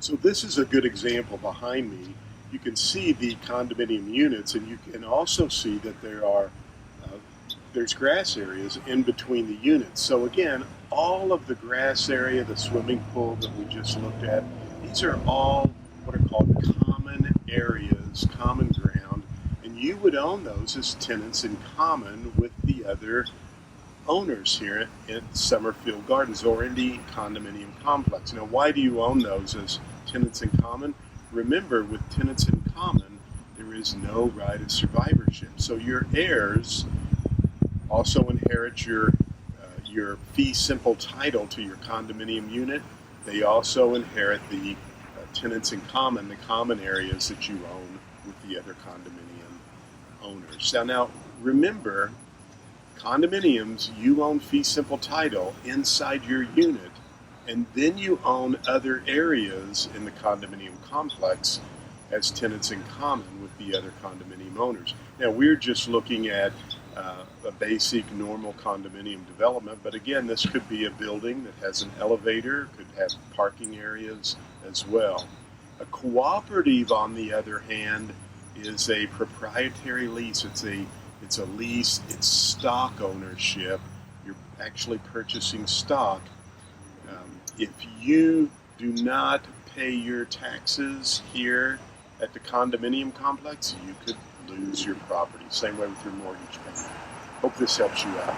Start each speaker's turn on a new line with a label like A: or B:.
A: So this is a good example behind me. You can see the condominium units, and you can also see that uh, there's grass areas in between the units. So again, all of the grass area, the swimming pool that we just looked at, these are all what are called common areas, common ground, and you would own those as tenants in common with the other owners here at Summerfield Gardens or any condominium complex. Now, why do you own those as tenants in common? Remember, with tenants in common, there is no right of survivorship. So your heirs also inherit your fee simple title to your condominium unit. They also inherit the tenants in common, the common areas that you own with the other condominium owners. Now remember, condominiums, you own fee simple title inside your unit, and then you own other areas in the condominium complex as tenants in common with the other condominium owners. Now, we're just looking at a basic normal condominium development, but again, this could be a building that has an elevator, could have parking areas as well. A cooperative, on the other hand, is a proprietary lease. It's a lease, it's stock ownership. You're actually purchasing stock. If you do not pay your taxes here at the condominium complex, you could lose your property. Same way with your mortgage payment. Hope this helps you out.